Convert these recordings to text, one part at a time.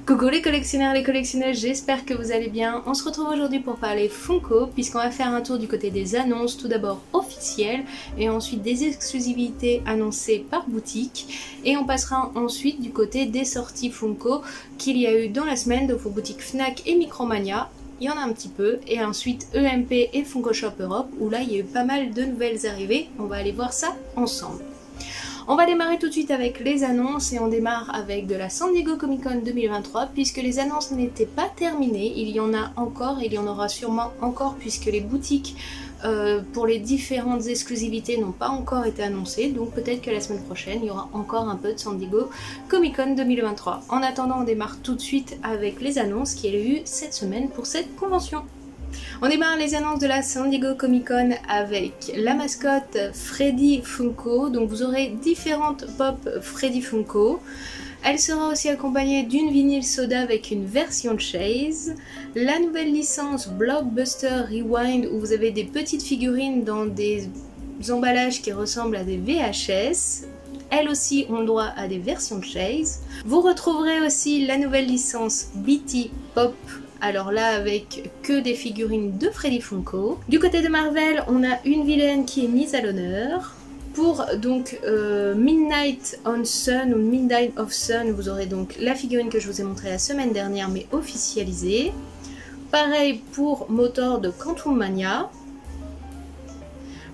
Coucou les collectionneurs, les collectionneuses, j'espère que vous allez bien. On se retrouve aujourd'hui pour parler Funko, puisqu'on va faire un tour du côté des annonces, tout d'abord officielles, et ensuite des exclusivités annoncées par boutique. Et on passera ensuite du côté des sorties Funko qu'il y a eu dans la semaine de vos boutiques Fnac et Micromania. Il y en a un petit peu, et ensuite EMP et Funko Shop Europe, où là il y a eu pas mal de nouvelles arrivées. On va aller voir ça ensemble. On va démarrer tout de suite avec les annonces et on démarre avec de la San Diego Comic Con 2023 puisque les annonces n'étaient pas terminées, il y en a encore et il y en aura sûrement encore puisque les boutiques pour les différentes exclusivités n'ont pas encore été annoncées, donc peut-être que la semaine prochaine il y aura encore un peu de San Diego Comic Con 2023. En attendant, on démarre tout de suite avec les annonces qu'il y a eu cette semaine pour cette convention. On démarre les annonces de la San Diego Comic Con avec la mascotte Freddy Funko. Donc vous aurez différentes pop Freddy Funko. Elle sera aussi accompagnée d'une vinyle soda avec une version de Chase. La nouvelle licence Blockbuster Rewind où vous avez des petites figurines dans des emballages qui ressemblent à des VHS. Elles aussi ont le droit à des versions de Chase. Vous retrouverez aussi la nouvelle licence BT Pop. Alors là avec que des figurines de Freddy Funko. Du côté de Marvel, on a une vilaine qui est mise à l'honneur. Pour donc Midnight on Sun ou Midnight of Sun, vous aurez donc la figurine que je vous ai montrée la semaine dernière mais officialisée. Pareil pour Motor de Quantum Mania.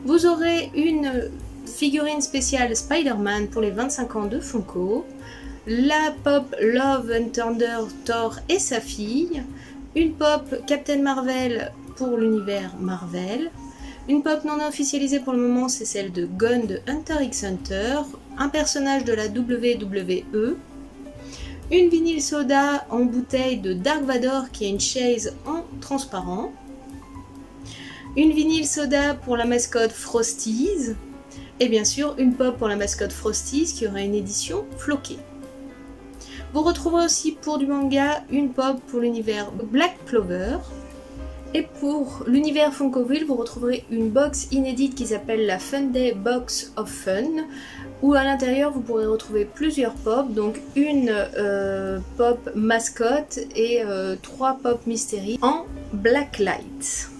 Vous aurez une figurine spéciale Spider-Man pour les 25 ans de Funko. La pop Love and Thunder Thor et sa fille. Une pop Captain Marvel pour l'univers Marvel. Une pop non officialisée pour le moment, c'est celle de Gunn de Hunter x Hunter. Un personnage de la WWE. Une vinyle soda en bouteille de Dark Vador qui a une Chase en transparent. Une vinyle soda pour la mascotte Frosties. Et bien sûr, une pop pour la mascotte Frosties qui aura une édition floquée. Vous retrouverez aussi pour du manga une pop pour l'univers Black Clover. Et pour l'univers Funkoville, vous retrouverez une box inédite qui s'appelle la Fun Day Box of Fun, où à l'intérieur vous pourrez retrouver plusieurs pop, donc une pop mascotte et 3 pop mystery en Black Light.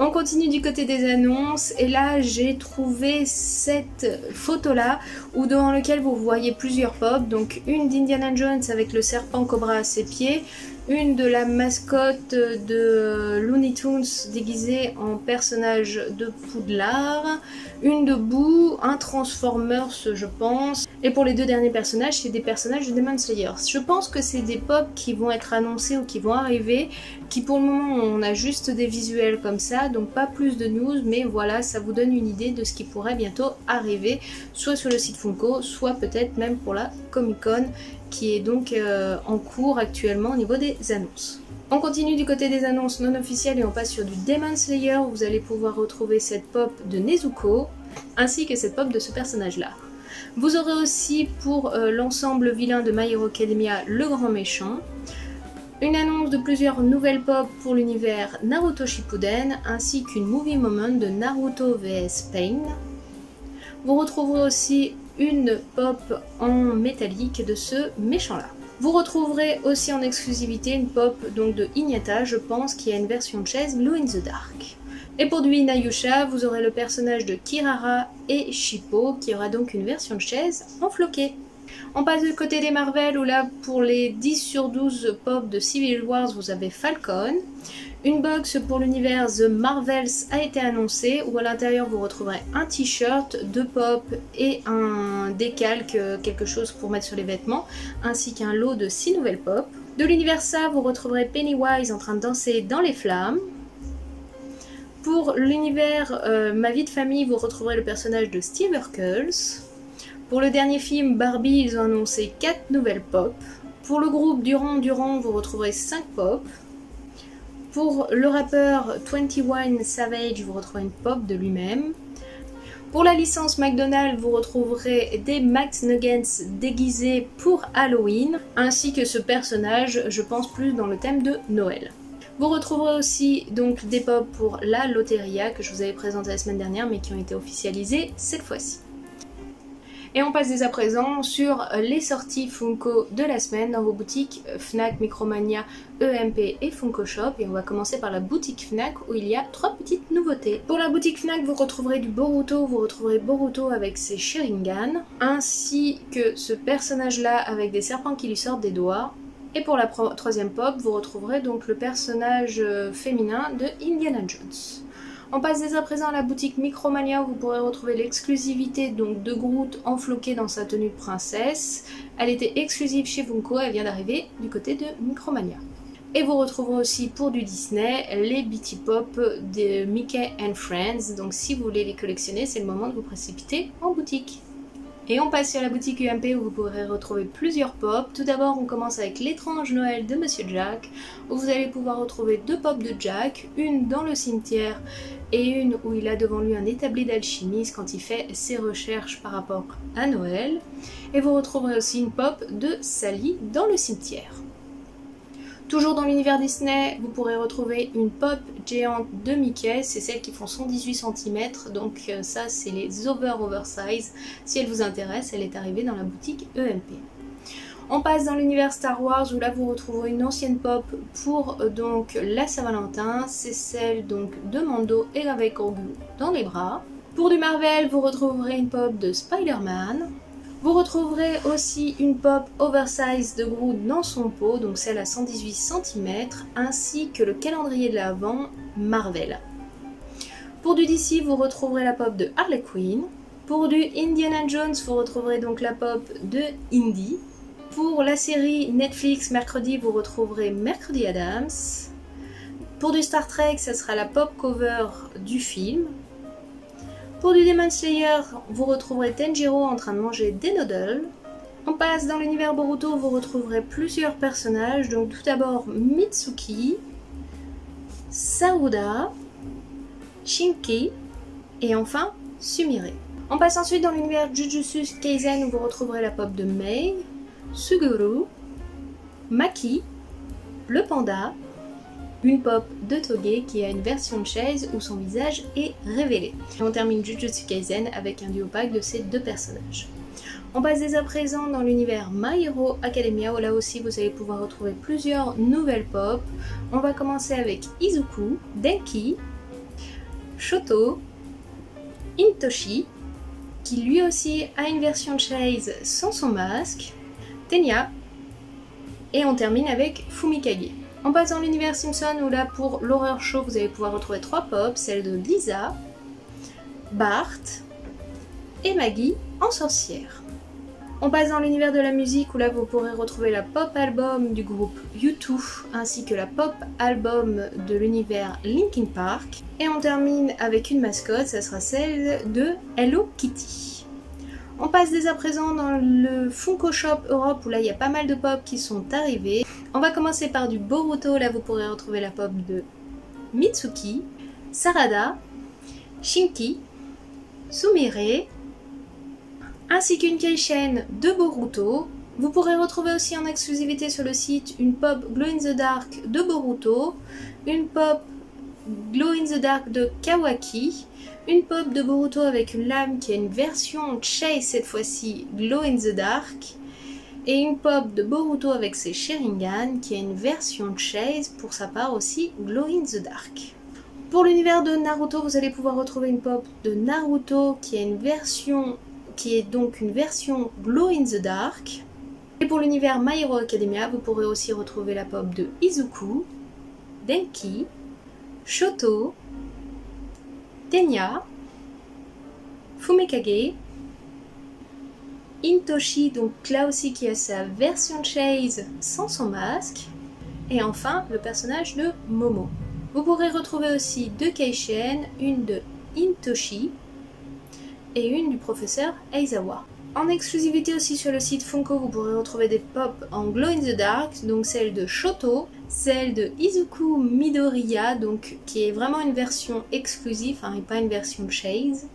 On continue du côté des annonces et là j'ai trouvé cette photo là où dans lequel vous voyez plusieurs pop, donc une d'Indiana Jones avec le serpent cobra à ses pieds, une de la mascotte de Looney Tunes déguisée en personnage de Poudlard, une de Boo, un Transformers je pense, et pour les deux derniers personnages c'est des personnages de Demon Slayer. Je pense que c'est des pop qui vont être annoncés ou qui vont arriver, qui pour le moment on a juste des visuels comme ça, donc pas plus de news, mais voilà, ça vous donne une idée de ce qui pourrait bientôt arriver, soit sur le site Funko, soit peut-être même pour la Comic Con, qui est donc en cours actuellement au niveau des annonces. On continue du côté des annonces non officielles et on passe sur du Demon Slayer où vous allez pouvoir retrouver cette pop de Nezuko ainsi que cette pop de ce personnage là. Vous aurez aussi pour l'ensemble vilain de My Hero Academia le grand méchant, une annonce de plusieurs nouvelles pop pour l'univers Naruto Shippuden ainsi qu'une movie moment de Naruto vs Pain. Vous retrouverez aussi une pop en métallique de ce méchant là. Vous retrouverez aussi en exclusivité une pop donc de Hinata, je pense, qui a une version de Chase Glow in the Dark. Et pour du Inayusha, vous aurez le personnage de Kirara et Shippo qui aura donc une version de Chase en floqué. On passe du côté des Marvel où là pour les 10 sur 12 pop de Civil Wars vous avez Falcon. Une box pour l'univers The Marvels a été annoncée où à l'intérieur vous retrouverez un t-shirt, 2 pop et un décalque, quelque chose pour mettre sur les vêtements, ainsi qu'un lot de 6 nouvelles pop. De l'univers ça vous retrouverez Pennywise en train de danser dans les flammes. Pour l'univers Ma vie de famille vous retrouverez le personnage de Steve Urkel. Pour le dernier film Barbie ils ont annoncé 4 nouvelles pop. Pour le groupe Durand Durand vous retrouverez 5 pop. Pour le rappeur 21 Savage, vous retrouverez une pop de lui-même. Pour la licence McDonald's, vous retrouverez des Max Nuggets déguisés pour Halloween, ainsi que ce personnage, je pense plus dans le thème de Noël. Vous retrouverez aussi donc des pop pour la Lotteria que je vous avais présenté la semaine dernière mais qui ont été officialisés cette fois-ci. Et on passe dès à présent sur les sorties Funko de la semaine dans vos boutiques Fnac, Micromania, EMP et Funko Shop. Et on va commencer par la boutique Fnac où il y a 3 petites nouveautés. Pour la boutique Fnac, vous retrouverez du Boruto, vous retrouverez Boruto avec ses Sharingan, ainsi que ce personnage-là avec des serpents qui lui sortent des doigts. Et pour la troisième pop, vous retrouverez donc le personnage féminin de Indiana Jones. On passe dès à présent à la boutique Micromania où vous pourrez retrouver l'exclusivité donc de Groot enfloqué dans sa tenue de princesse. Elle était exclusive chez Funko, elle vient d'arriver du côté de Micromania. Et vous retrouverez aussi pour du Disney les Bitty Pop de Mickey and Friends. Donc si vous voulez les collectionner, c'est le moment de vous précipiter en boutique. Et on passe sur la boutique UMP où vous pourrez retrouver plusieurs pops. Tout d'abord, on commence avec l'étrange Noël de Monsieur Jack, où vous allez pouvoir retrouver 2 pops de Jack, une dans le cimetière et une où il a devant lui un établi d'alchimiste quand il fait ses recherches par rapport à Noël. Et vous retrouverez aussi une pop de Sally dans le cimetière. Toujours dans l'univers Disney, vous pourrez retrouver une pop géante de Mickey, c'est celles qui font 118 cm, donc ça c'est les oversize. Si elle vous intéresse, elle est arrivée dans la boutique EMP. On passe dans l'univers Star Wars où là vous retrouverez une ancienne pop pour donc la Saint-Valentin, c'est celle donc de Mando et avec Grogu dans les bras. Pour du Marvel, vous retrouverez une pop de Spider-Man. Vous retrouverez aussi une pop oversize de Groot dans son pot, donc celle à 118 cm, ainsi que le calendrier de l'Avent Marvel. Pour du DC, vous retrouverez la pop de Harley Quinn. Pour du Indiana Jones, vous retrouverez donc la pop de Indy. Pour la série Netflix mercredi, vous retrouverez Mercredi Adams. Pour du Star Trek, ce sera la pop cover du film. Pour du Demon Slayer, vous retrouverez Tenjiro en train de manger des noodles. On passe dans l'univers Boruto, vous retrouverez plusieurs personnages. Donc tout d'abord Mitsuki, Saruda, Shinki et enfin Sumire. On passe ensuite dans l'univers Jujutsu Kaisen où vous retrouverez la pop de Mei, Suguru, Maki, le panda, une pop de Toge qui a une version de chaise où son visage est révélé. Et on termine Jujutsu Kaisen avec un duo pack de ces 2 personnages. On passe dès à présent dans l'univers My Hero Academia où là aussi vous allez pouvoir retrouver plusieurs nouvelles pop. On va commencer avec Izuku, Denki, Shoto, Intoshi qui lui aussi a une version de chaise sans son masque, Tenya et on termine avec Fumikage. On passe dans l'univers Simpson où là pour l'horreur show vous allez pouvoir retrouver 3 pops, celle de Lisa, Bart et Maggie en sorcière. On passe dans l'univers de la musique où là vous pourrez retrouver la pop album du groupe U2 ainsi que la pop album de l'univers Linkin Park. Et on termine avec une mascotte, ça sera celle de Hello Kitty. On passe dès à présent dans le Funko Shop Europe où là il y a pas mal de pop qui sont arrivés. On va commencer par du Boruto, là vous pourrez retrouver la pop de Mitsuki, Sarada, Shinki, Sumire, ainsi qu'une keychain de Boruto. Vous pourrez retrouver aussi en exclusivité sur le site une pop Glow in the Dark de Boruto, une pop Glow in the Dark de Kawaki, une pop de Boruto avec une lame qui a une version Chase cette fois-ci Glow in the Dark, et une pop de Boruto avec ses Sharingan qui a une version Chase pour sa part aussi Glow in the Dark. Pour l'univers de Naruto, vous allez pouvoir retrouver une pop de Naruto qui a une version qui est donc une version Glow in the Dark. Et pour l'univers My Hero Academia, vous pourrez aussi retrouver la pop de Izuku, Denki, Shoto, Tenya, Fumikage, Intoshi, donc là aussi qui a sa version Chase sans son masque, et enfin le personnage de Momo. Vous pourrez retrouver aussi 2 keychains, une de Intoshi et une du professeur Aizawa. En exclusivité aussi sur le site Funko, vous pourrez retrouver des pop en Glow in the Dark, donc celle de Shoto, celle de Izuku Midoriya, donc qui est vraiment une version exclusive, et pas une version Chase.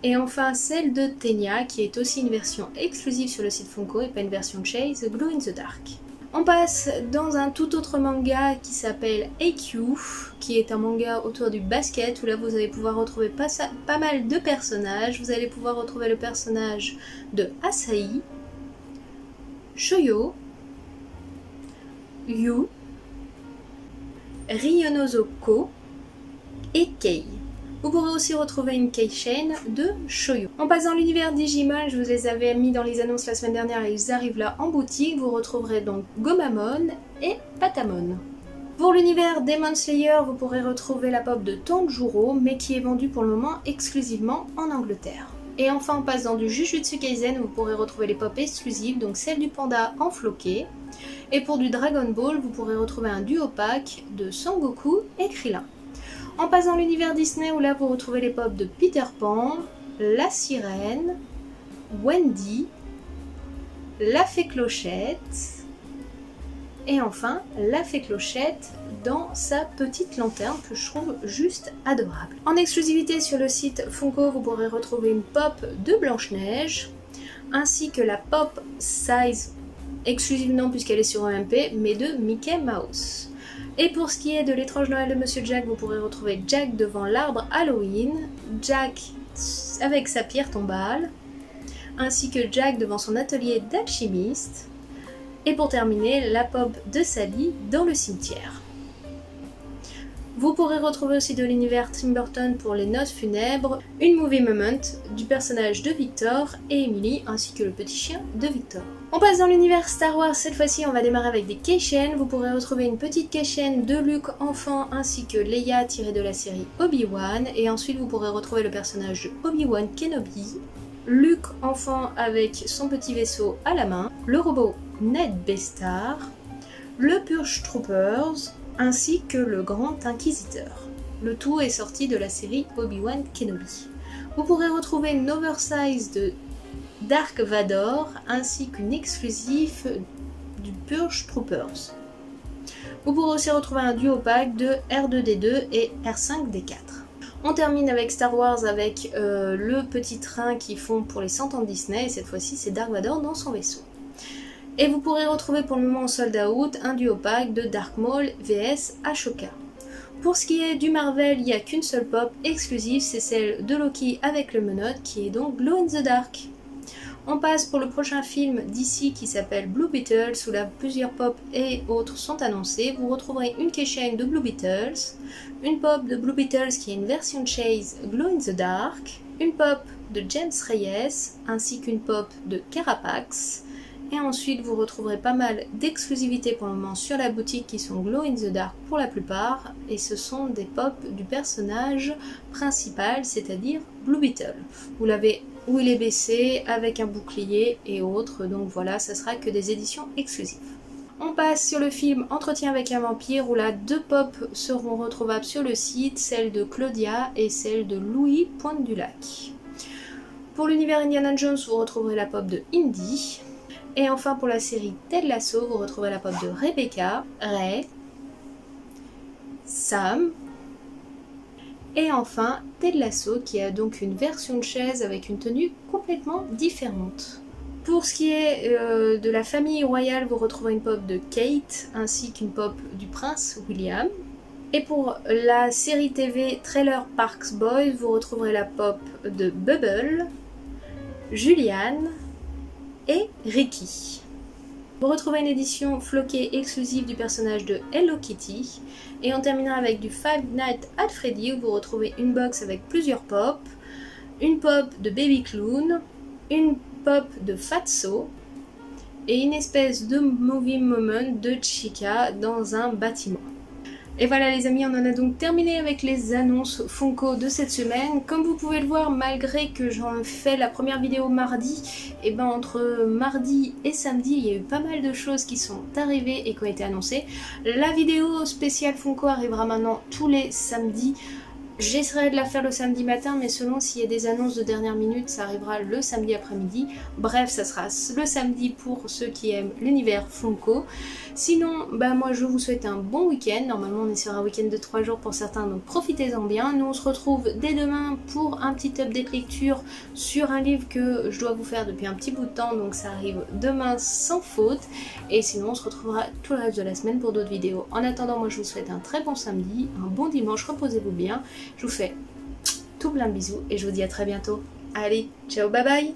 Et enfin celle de Tenya, qui est aussi une version exclusive sur le site Funko et pas une version Chase Glow in the Dark. On passe dans un tout autre manga qui s'appelle AQ, qui est un manga autour du basket, où là vous allez pouvoir retrouver pas mal de personnages. Vous allez pouvoir retrouver le personnage de Asahi, Shoyo, Yu, Ryonozoko et Kei. Vous pourrez aussi retrouver une Kei-chain de Shoyo. En passant dans l'univers Digimon, je vous les avais mis dans les annonces la semaine dernière et ils arrivent là en boutique. Vous retrouverez donc Gomamon et Patamon. Pour l'univers Demon Slayer, vous pourrez retrouver la pop de Tanjuro, mais qui est vendue pour le moment exclusivement en Angleterre. Et enfin, on passe dans du Jujutsu Kaisen, vous pourrez retrouver les pop exclusives, donc celle du panda en floqué. Et pour du Dragon Ball, vous pourrez retrouver un duo pack de Sangoku et Krillin. En passant dans l'univers Disney, où là vous retrouvez les pop de Peter Pan, la sirène, Wendy, la fée Clochette, et enfin la fée Clochette dans sa petite lanterne que je trouve juste adorable. En exclusivité sur le site Funko, vous pourrez retrouver une pop de Blanche-Neige, ainsi que la pop size, exclusivement puisqu'elle est sur EMP, mais de Mickey Mouse. Et pour ce qui est de l'étrange Noël de Monsieur Jack, vous pourrez retrouver Jack devant l'arbre Halloween, Jack avec sa pierre tombale, ainsi que Jack devant son atelier d'alchimiste, et pour terminer, la pop de Sally dans le cimetière. Vous pourrez retrouver aussi de l'univers Tim Burton pour les noces funèbres, une movie moment du personnage de Victor et Emily, ainsi que le petit chien de Victor. On passe dans l'univers Star Wars, cette fois-ci on va démarrer avec des Kei-chain. Vous pourrez retrouver une petite Kei-chain de Luke enfant ainsi que Leia tirée de la série Obi-Wan, et ensuite vous pourrez retrouver le personnage de Obi-Wan Kenobi, Luke enfant avec son petit vaisseau à la main, le robot Ned Bestar, le Purge Troopers, ainsi que le Grand Inquisiteur. Le tout est sorti de la série Obi-Wan Kenobi. Vous pourrez retrouver une oversize de Dark Vador, ainsi qu'une exclusive du Purge Troopers. Vous pourrez aussi retrouver un duo pack de R2D2 et R5D4. On termine avec Star Wars avec le petit train qu'ils font pour les 100 ans de Disney, et cette fois-ci c'est Dark Vador dans son vaisseau. Et vous pourrez retrouver pour le moment en sold out un duo pack de Dark Maul vs Ashoka. Pour ce qui est du Marvel, il n'y a qu'une seule pop exclusive, c'est celle de Loki avec le menottes qui est donc Glow in the Dark. On passe pour le prochain film d'ici qui s'appelle Blue Beetles, où là plusieurs pop et autres sont annoncés. Vous retrouverez une Kei-chain de Blue Beetles, une pop de Blue Beetles qui est une version chase Glow in the Dark, une pop de James Reyes, ainsi qu'une pop de Carapax. Et ensuite vous retrouverez pas mal d'exclusivités pour le moment sur la boutique qui sont Glow in the Dark pour la plupart, et ce sont des pop du personnage principal, c'est-à-dire Blue Beetle. Vous l'avez où il est baissé avec un bouclier et autres, donc voilà, ça sera que des éditions exclusives. On passe sur le film Entretien avec un vampire, où là deux pop seront retrouvables sur le site, celle de Claudia et celle de Louis Pointe du Lac. Pour l'univers Indiana Jones, vous retrouverez la pop de Indy. Et enfin pour la série Ted Lasso, vous retrouverez la pop de Rebecca, Ray, Sam, et enfin Ted Lasso qui a donc une version de chaise avec une tenue complètement différente. Pour ce qui est de la famille royale, vous retrouverez une pop de Kate ainsi qu'une pop du prince William. Et pour la série TV Trailer Parks Boys, vous retrouverez la pop de Bubble, Julianne et Ricky. Vous retrouvez une édition floquée exclusive du personnage de Hello Kitty. Et on terminera avec du Five Nights at Freddy, où vous retrouvez une box avec plusieurs pop, une pop de Baby Clown, une pop de Fatso et une espèce de movie moment de Chica dans un bâtiment. Et voilà les amis, on en a donc terminé avec les annonces Funko de cette semaine. Comme vous pouvez le voir, malgré que j'en fais la première vidéo mardi, et ben entre mardi et samedi, il y a eu pas mal de choses qui sont arrivées et qui ont été annoncées. La vidéo spéciale Funko arrivera maintenant tous les samedis J'essaierai de la faire le samedi matin, mais selon s'il y a des annonces de dernière minute, ça arrivera le samedi après-midi. Bref, ça sera le samedi pour ceux qui aiment l'univers Funko. Sinon, bah moi je vous souhaite un bon week-end. Normalement on est sur un week-end de 3 jours pour certains, donc profitez-en bien. Nous on se retrouve dès demain pour un petit update lecture sur un livre que je dois vous faire depuis un petit bout de temps, donc ça arrive demain sans faute. Et sinon on se retrouvera tout le reste de la semaine pour d'autres vidéos. En attendant, moi je vous souhaite un très bon samedi, un bon dimanche, reposez-vous bien. Je vous fais tout plein de bisous et je vous dis à très bientôt. Allez, ciao, bye bye!